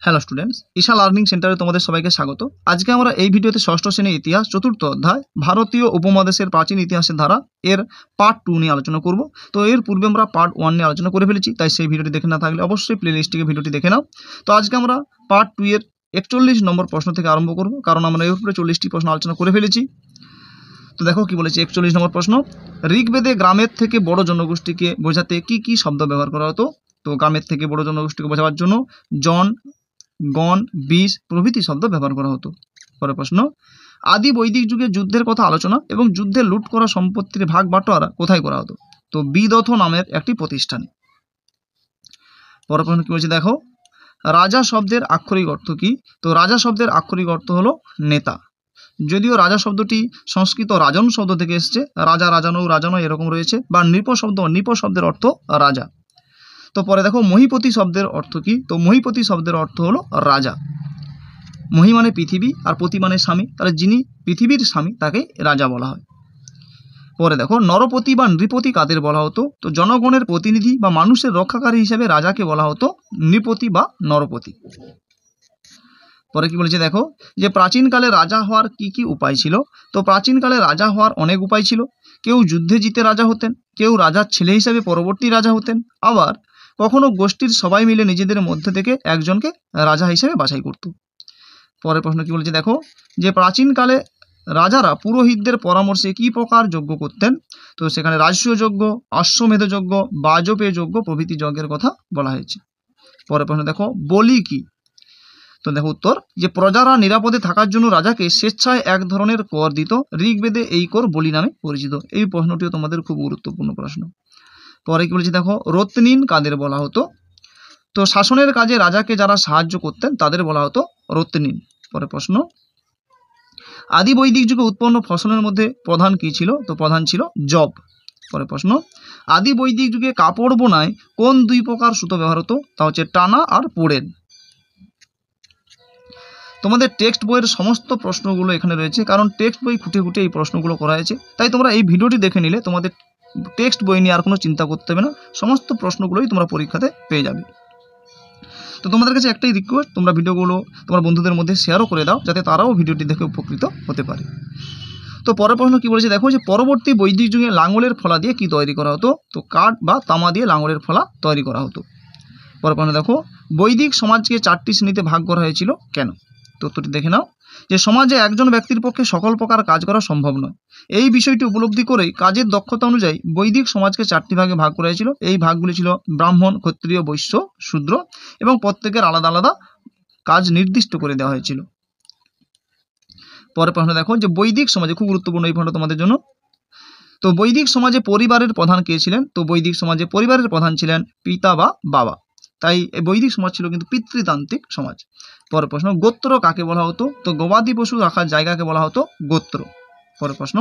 Hello students, Isha learning সেন্টারে তোমাদের সবাইকে স্বাগত। আজকে আমরা এই ভিডিওতে ষষ্ঠ শ্রেণীর ইতিহাস চতুর্থ অধ্যায় ভারতীয় উপমহাদেশের প্রাচীন ইতিহাসের ধারা এর পার্ট 2 নিয়ে আলোচনা করব। তো এর পূর্বে আমরা পার্ট 1 নিয়ে আলোচনা করে ফেলেছি, তাই সেই ভিডিওটি দেখে না থাকলে অবশ্যই প্লেলিস্ট থেকে ভিডিওটি দেখে নাও। তো আজকে আমরা পার্ট 2 এর 41 নম্বর প্রশ্ন থেকে আরম্ভ করব, কারণ আমরা এর উপরে 40টি প্রশ্ন আলোচনা করে ফেলেছি। তো দেখো কি বলেছে 41 নম্বর প্রশ্ন। ঋগ্বেদে গ্রামের থেকে বড় জনগোষ্ঠীকে বোঝাতে কি কি শব্দ ব্যবহার করা হতো? তো গ্রামের থেকে বড় জনগোষ্ঠীকে বোঝাবার জন্য জন, গণ, বীজ প্রভৃতি শব্দ ব্যবহার করা হতো। পরের প্রশ্ন, আদি বৈদিক যুগে যুদ্ধের কথা আলোচনা এবং যুদ্ধে লুট করা সম্পত্তির ভাগ বাটোয়ারা কোথায় করা হতো? তো বিদথ নামের একটি প্রতিষ্ঠানে। পরের প্রশ্ন কি বলছে দেখো, রাজা শব্দের আক্ষরিক অর্থ কি? তো রাজা শব্দের আক্ষরিক অর্থ হলো নেতা। যদিও রাজা শব্দটি সংস্কৃত রাজন শব্দ থেকে এসেছে, রাজা, রাজানো, রাজানো এরকম রয়েছে, বা নৃপ শব্দের অর্থ রাজা। তো পরে দেখো মহিপতি শব্দের অর্থ কি? তো মহিপতি শব্দের অর্থ হলো রাজা। মহি মানে পৃথিবী আর পতি মানে স্বামী, তাহলে যিনি পৃথিবীর স্বামী তাকে রাজা বলা হয়। পরে দেখো নরপতি বা নৃপতি কাদের বলা হতো? তো জনগণের প্রতিনিধি বা মানুষের রক্ষাকারী হিসেবে রাজাকে বলা হতো নৃপতি বা নরপতি। পরে কি বলেছে দেখো, যে প্রাচীনকালে রাজা হওয়ার কি কি উপায় ছিল? তো প্রাচীনকালে রাজা হওয়ার অনেক উপায় ছিল। কেউ যুদ্ধে জিতে রাজা হতেন, কেউ রাজার ছেলে হিসেবে পরবর্তী রাজা হতেন, আবার কখনো গোষ্ঠীর সবাই মিলে নিজেদের মধ্যে থেকে একজনকে রাজা হিসেবে বাছাই করত। পরের প্রশ্ন কি বলেছে দেখো, যে প্রাচীনকালে রাজারা পুরোহিতদের পরামর্শে কি প্রকার যজ্ঞ করতেন? তো সেখানে রাজস্ব যজ্ঞ, অশ্বমেধ যজ্ঞ, বাজপেয় যজ্ঞ প্রভৃতি যজ্ঞের কথা বলা হয়েছে। পরের প্রশ্ন দেখো, বলি কি? তো দেখো উত্তর, যে প্রজারা নিরাপদে থাকার জন্য রাজাকে স্বেচ্ছায় এক ধরনের কর দিত। ঋগ্বেদে এই কর বলি নামে পরিচিত। এই প্রশ্নটিও তোমাদের খুব গুরুত্বপূর্ণ প্রশ্ন। পরে কি বলেছে দেখো, রত্নীন কাদের বলা হতো? তো শাসনের কাজে রাজাকে যারা সাহায্য করতেন তাদের বলা হতো রত্নীন। পরে প্রশ্ন, আদি বৈদিক যুগে উৎপন্ন ফসলের মধ্যে প্রধান কি ছিল? তো প্রধান ছিল জব। পরে প্রশ্ন, আদি বৈদিক যুগে কাপড় বোনায় কোন দুই প্রকার সুতো ব্যবহার হতো? তা হচ্ছে টানা আর পোড়েন। তোমাদের টেক্সট বইয়ের সমস্ত প্রশ্নগুলো এখানে রয়েছে, কারণ টেক্সট বই খুঁটে খুঁটে এই প্রশ্নগুলো করা হয়েছে, তাই তোমরা এই ভিডিওটি দেখে নিলে তোমাদের টেক্সট বই নিয়ে আর কোনো চিন্তা করতে হবে না, সমস্ত প্রশ্নগুলোই তোমরা পরীক্ষাতে পেয়ে যাবে। তো তোমাদের কাছে একটাই রিকোয়েস্ট, তোমরা ভিডিওগুলো তোমার বন্ধুদের মধ্যে শেয়ারও করে দাও, যাতে তারাও ভিডিওটি দেখে উপকৃত হতে পারে। তো পরের প্রশ্ন কি বলেছে দেখো, যে পরবর্তী বৈদিক যুগে লাঙলের ফলা দিয়ে কি তৈরি করা হতো? তো কাঠ বা তামা দিয়ে লাঙলের ফলা তৈরি করা হতো। পরের প্রশ্ন দেখো, বৈদিক সমাজকে 4টি শ্রেণীতে ভাগ করা হয়েছিল কেন? তো উত্তরটি দেখে নাও, যে সমাজে একজন ব্যক্তির পক্ষে সকল প্রকার কাজ করা সম্ভব নয়। এই বিষয়টি উপলব্ধি করেই কাজের দক্ষতা অনুযায়ী বৈদিক সমাজকে 4টি ভাগে ভাগ করা হয়েছিল। এই ভাগগুলি ছিল ব্রাহ্মণ, ক্ষত্রিয়, বৈশ্য, শূদ্র, এবং প্রত্যেকের আলাদা আলাদা কাজ নির্দিষ্ট করে দেওয়া হয়েছিল। পরের প্রশ্ন দেখো, যে বৈদিক সমাজে, খুব গুরুত্বপূর্ণ এই প্রশ্ন তোমাদের জন্য, তো বৈদিক সমাজে পরিবারের প্রধান কে ছিলেন? তো বৈদিক সমাজে পরিবারের প্রধান ছিলেন পিতা বা বাবা, তাই এই বৈদিক সমাজ ছিল কিন্তু পিতৃতান্ত্রিক সমাজ। পরের প্রশ্ন, গোত্র কাকে বলা হতো? তো গবাদি পশু রাখার জায়গাকে বলা হতো গোত্র। পরের প্রশ্ন,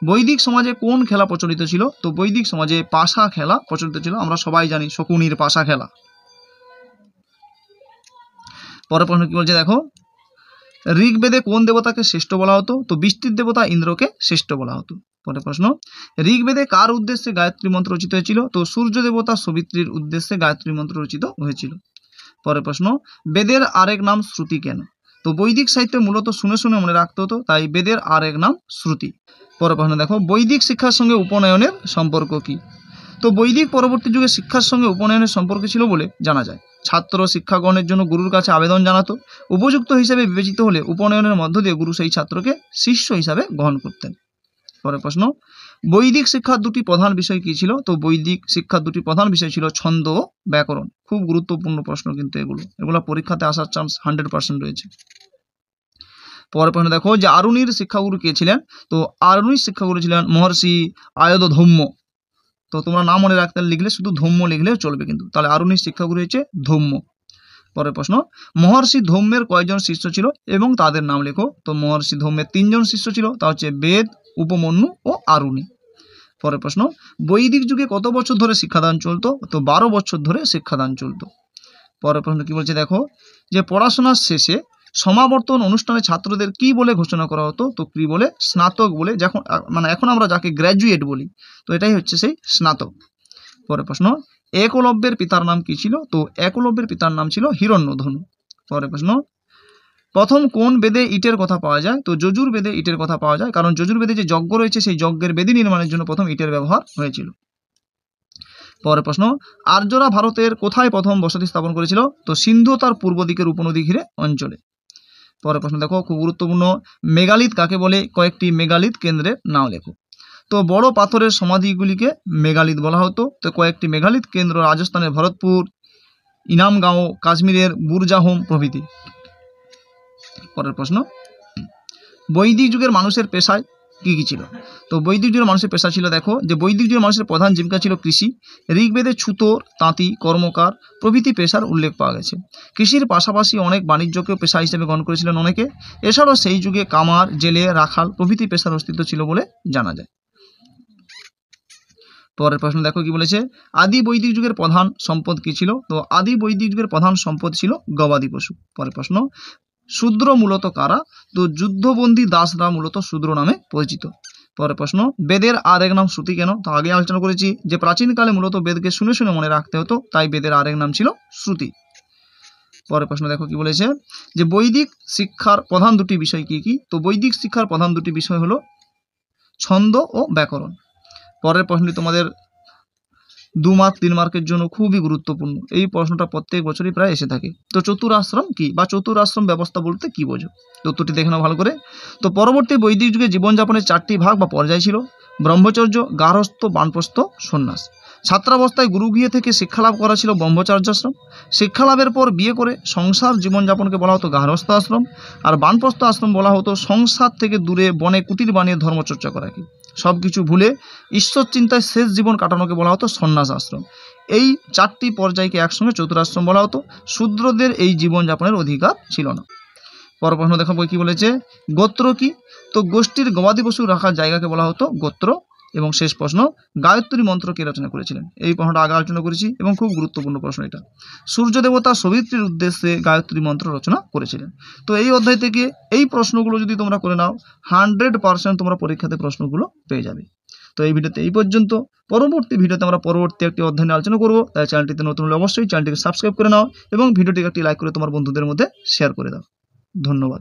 বৈদিক সমাজে কোন খেলা প্রচলিত ছিল? তো বৈদিক সমাজে পাশা খেলা প্রচলিত ছিল। আমরা সবাই জানি শকুনির পাশা খেলা। পরের প্রশ্ন কি বলছে দেখো, ঋগ্বেদে কোন দেবতাকে শ্রেষ্ঠ বলা হতো? তো বৃষ্টির দেবতা ইন্দ্রকে শ্রেষ্ঠ বলা হতো। পরের প্রশ্ন, ঋগ্বেদে কার উদ্দেশ্যে গায়ত্রী মন্ত্র রচিত হয়েছিল? তো সূর্য দেবতা সবিত্রীর উদ্দেশ্যে গায়ত্রী মন্ত্র রচিত হয়েছিল। পরের প্রশ্ন, বেদের আরেক নাম শ্রুতি কেন? তো বৈদিক সাহিত্যে মূলত শুনে শুনে মনে রাখতে হতো, তাই বেদের আরেক নাম শ্রুতি। পরের প্রশ্ন দেখো, বৈদিক শিক্ষার সঙ্গে উপনয়নের সম্পর্ক কি? তো বৈদিক পরবর্তী যুগে শিক্ষার সঙ্গে উপনয়নের সম্পর্ক ছিল বলে জানা যায়। ছাত্র শিক্ষা গ্রহণের জন্য গুরুর কাছে আবেদন জানাতো, উপযুক্ত হিসেবে বিবেচিত হলে উপনয়নের মধ্য দিয়ে গুরু সেই ছাত্রকে শিষ্য হিসাবে গ্রহণ করতেন। পরের প্রশ্ন, বৈদিক শিক্ষার দুটি প্রধান বিষয় কি ছিল? তো বৈদিক শিক্ষার দুটি প্রধান বিষয় ছিল ছন্দ ও ব্যাকরণ। খুব গুরুত্বপূর্ণ প্রশ্ন কিন্তু এগুলো পরীক্ষাতে আসার চান্স 100% রয়েছে। পরের প্রশ্ন দেখো, যে আরুণীর শিক্ষাগুরু কে ছিলেন? তো আরুণীর শিক্ষাগুরু ছিলেন মহর্ষি আয়ধৌম্য। তো তোমরা নাম মনে রাখতে লিখলে শুধু ধৌম্য লিখলেও চলবে কিন্তু, তাহলে আরুণীর শিক্ষাগুরু হচ্ছে ধৌম্য। পরের প্রশ্ন, মহর্ষি ধৌম্যের কয়জন শিষ্য ছিল এবং তাদের নাম লেখো? তো মহর্ষি ধৌম্যের 3জন শিষ্য ছিল, তা হচ্ছে বেদ, উপমন্যু ও আরুণী। পরের প্রশ্ন, বৈদিক যুগে কত বছর ধরে শিক্ষাদান চলতো? তো 12 বছর ধরে শিক্ষাদান চলতো। পরের প্রশ্ন কি বলছে দেখো, যে পড়াশোনার শেষে সমাবর্তন অনুষ্ঠানে ছাত্রদের কি বলে ঘোষণা করা হতো? তো কি বলে? স্নাতক বলে। যখন এখন আমরা যাকে গ্র্যাজুয়েট বলি, তো এটাই হচ্ছে সেই স্নাতক। পরের প্রশ্ন, একলব্যের পিতার নাম কি ছিল? তো একলব্যের পিতার নাম ছিল হিরণ্যধনু। পরের প্রশ্ন, প্রথম কোন বেদে ইটের কথা পাওয়া যায়? তো যজুর বেদে ইটের কথা পাওয়া যায়, কারণ যজুর বেদে যে যজ্ঞ রয়েছে সেই যজ্ঞের বেদি নির্মাণের জন্য প্রথম ইটের ব্যবহার হয়েছিল। পরের প্রশ্ন, আর্যরা ভারতের কোথায় প্রথম বসতি স্থাপন করেছিল? তো সিন্ধু তার পূর্ব দিকের উপনদী ঘিরে অঞ্চলে। পরের প্রশ্ন দেখো, খুব গুরুত্বপূর্ণ, মেগালিথ কাকে বলে? কয়েকটি মেগালিথ কেন্দ্রের নাম লেখো। তো বড় পাথরের সমাধিগুলিকে মেগালিথ বলা হতো। তো কয়েকটি মেগালিথ কেন্দ্র রাজস্থানের ভরতপুর, ইনামগাঁও, কাশ্মীরের বুরজাহোম প্রভৃতি। পরের প্রশ্ন, বৈদিক যুগের মানুষের পেশায় কি কি ছিল? তো বৈদিক যুগের মানুষের পেশা ছিল, দেখো যে বৈদিক যুগের মানুষের প্রধান জীবিকা ছিল কৃষি। ঋগ্বেদে ছুতোর, তাঁতি, কর্মকার প্রভৃতি পেশার উল্লেখ পাওয়া গেছে। কৃষির পাশাপাশি অনেক বাণিজ্যকেও পেশা হিসেবে গ্রহণ করেছিলেন অনেকে। এছাড়াও সেই যুগে কামার, জেলে, রাখাল প্রভৃতি পেশার অস্তিত্ব ছিল বলে জানা যায়। পরের প্রশ্ন দেখো কি বলেছে, আদি বৈদিক যুগের প্রধান সম্পদ কি ছিল? তো আদি বৈদিক যুগের প্রধান সম্পদ ছিল গবাদি পশু। পরের প্রশ্ন, শূদ্র মূলত কারা? তো যুদ্ধবন্দী দাসরা মূলত শূদ্র নামে পরিচিত। পরের প্রশ্ন, বেদের আর এক নাম শ্রুতি কেন? তো আগে আলোচনা করেছি যে প্রাচীনকালে মূলত বেদকে শুনে শুনে মনে রাখতে হতো, তাই বেদের আর এক নাম ছিল শ্রুতি। পরের প্রশ্ন দেখো কি বলেছে, যে বৈদিক শিক্ষার প্রধান দুটি বিষয় কি কি? তো বৈদিক শিক্ষার প্রধান দুটি বিষয় হলো ছন্দ ও ব্যাকরণ। পরের প্রশ্নটি তোমাদের 2 মার্ক 3 মার্কের জন্য খুবই গুরুত্বপূর্ণ। এই প্রশ্নটা প্রত্যেক বছরই প্রায় এসে থাকে। তো চতুরাশ্রম কি, বা চতুরাশ্রম ব্যবস্থা বলতে কি বোঝো? তো উত্তরটি দেখে নাও ভালো করে। তো পরবর্তী বৈদিক যুগে জীবনযাপনের 4টি ভাগ বা পর্যায় ছিল: ব্রহ্মচর্য, গার্হস্থ্য, বানপ্রস্থ, সন্ন্যাস। ছাত্রাবস্থায় গুরুগৃহে থেকে শিক্ষালাভ করা ছিল ব্রহ্মচর্যাশ্রম। শিক্ষালাভের পর বিয়ে করে সংসার জীবনযাপনকে বলা হতো গার্হস্থ আশ্রম। আর বানপ্রস্থ আশ্রম বলা হতো সংসার থেকে দূরে বনে কুটির বানিয়ে ধর্মচর্চা করাকে। সব কিছু ভুলে ঈশ্বর চিন্তায় শেষ জীবন কাটানোকে বলা হতো সন্ন্যাস আশ্রম। এই 4টি পর্যায়কে একসঙ্গে চতুরাশ্রম বলা হতো। শূদ্রদের এই জীবনযাপনের অধিকার ছিল না। পর প্রশ্ন দেখো বই কি বলেছে, গোত্র কি? তো গোষ্ঠীর গবাদি পশু রাখার জায়গাকে বলা হতো গোত্র। এবং শেষ প্রশ্ন, গায়ত্রী মন্ত্র কে রচনা করেছিলেন? এই প্রশ্নটা আগে আলোচনা করেছি এবং খুব গুরুত্বপূর্ণ প্রশ্ন এটা। সূর্য দেবতা সবিত্রীর উদ্দেশ্যে গায়ত্রী মন্ত্র রচনা করেছিলেন। তো এই অধ্যায় থেকে এই প্রশ্নগুলো যদি তোমরা করে নাও 100% তোমরা পরীক্ষাতে প্রশ্নগুলো পেয়ে যাবে। তো এই ভিডিওতে এই পর্যন্ত। পরবর্তী ভিডিওতে আমরা পরবর্তী একটি অধ্যায় নিয়ে আলোচনা করব। তাই চ্যানেলটিতে নতুন হলে অবশ্যই চ্যানেলটিকে সাবস্ক্রাইব করে নাও এবং ভিডিওটিকে একটি লাইক করে তোমার বন্ধুদের মধ্যে শেয়ার করে দাও। ধন্যবাদ।